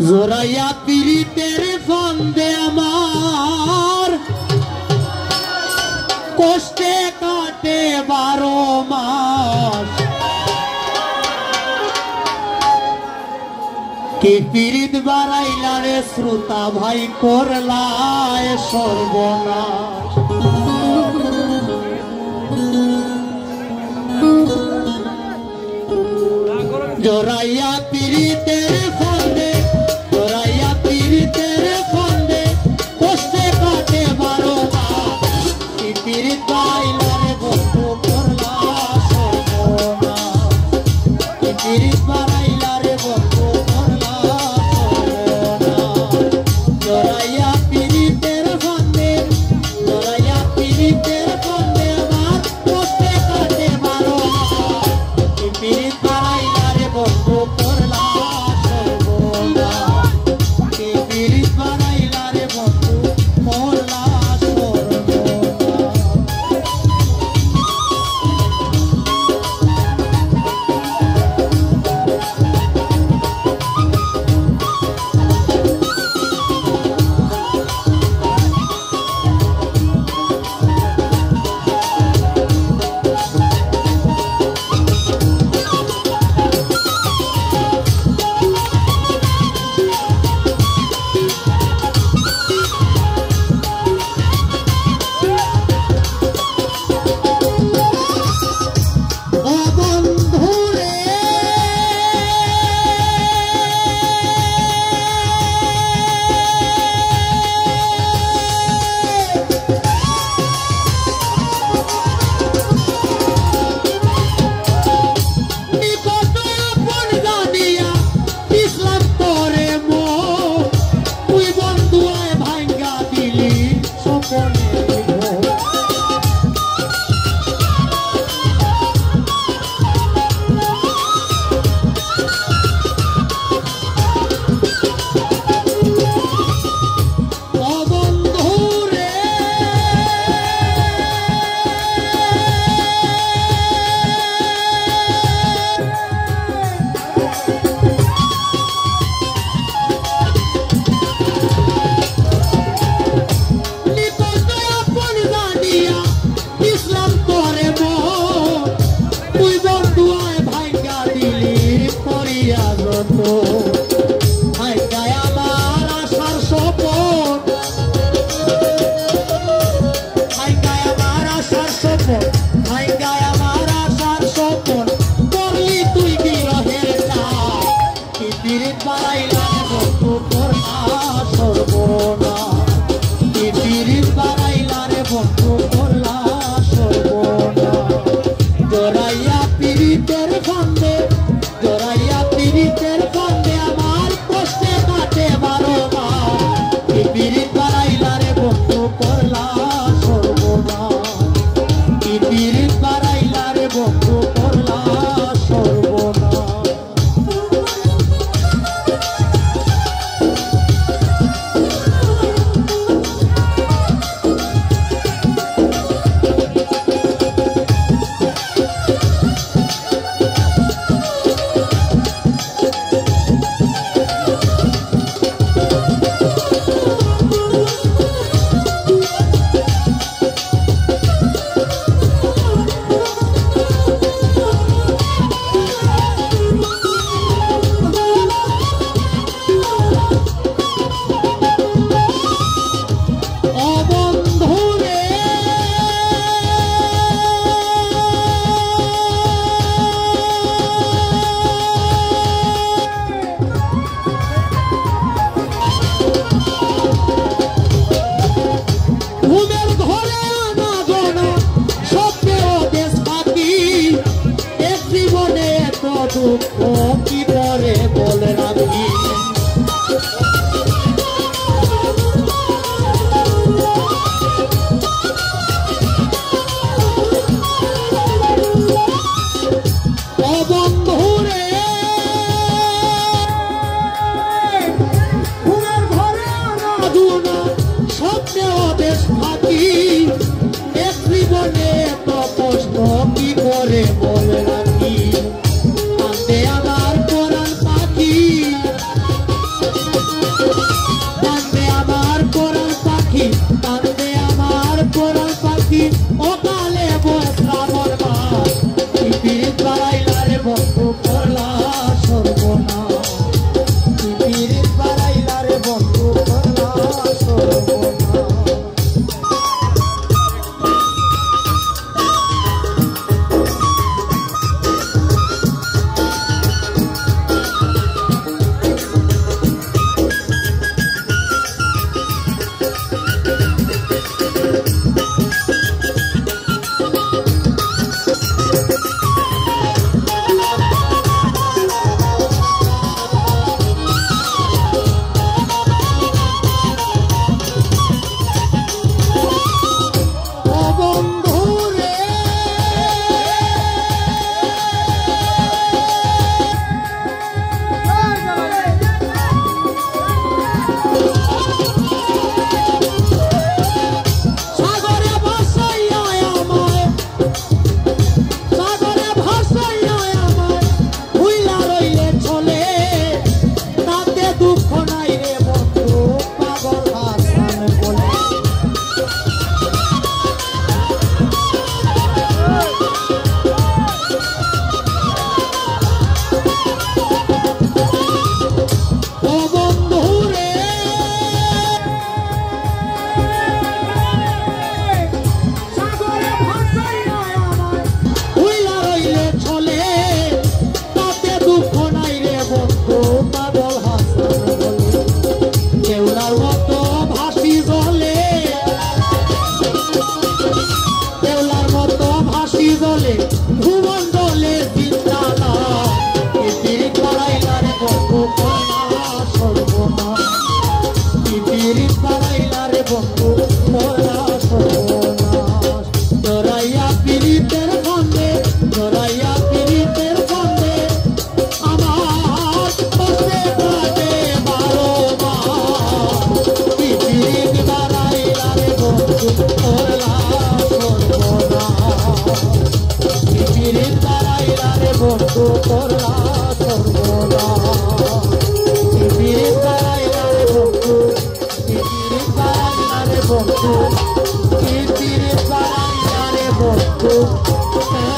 জোরাইয়া পীড়িতের ফন্দে আমার কষ্টে কাটে 12 মাস। কি পীড়িত বাড়াইলা রে শ্রোতা ভাই, করলায় সর্বনাশ। জোরাইয়া পীড়িতের ফন্দে, জোরাইয়া পীড়িতের ফন্দে কষ্টে কাটে 12 মাস। কি পীড়িত বাড়াইলা রে বন্ধু, করলা সর্বনাশ। কি পীড়িত বাড়াইলা রে বন্ধু, করলা সর্বনাশ। জোরাইয়া পীড়িতের ফন্দে, জোরাইয়া পীড়িতের ফন্দে আমার কষ্টে কাটে 12 মাস। কি পীড়িত বাড়াইলা রে বন্ধু, করলা সর্বনাশ। কি পীড়িত বাড়াইলা রে বন্ধু, করলা সর্বনাশ। জোরাইয়া পীড়িতের ফন্দে, জোরাইয়া পীড়িতের ফন্দে আমার কষ্টে কাটে 12 মাস। কি পীড়িত বাড়াইলা রে বন্ধু, করলা সর্বনাশ। কি পীড়িত বাড়াইলা রে বন্ধু, করলা সর্বনাশ। কি করে বলে রাখি, বন্ধুরে ঘুমের ঘরে আনাদুনা স্বপ্নে দেশ থাকি, এক জীবনে তো কষ্ট কি করে বলে রাখি কান্দে আমার পরাণ পাখি কান্দে আমার পরাণ পাখি কান্দে আমার পরাণ পাখি ও কালে শ্রাবণ মাস পিপিরিত বাড়াইলা রে বন্ধু করলা সর্বনাশ পিপিরিত বাড়াইলা রে বন্ধু করলা সর্বনাশ Bye.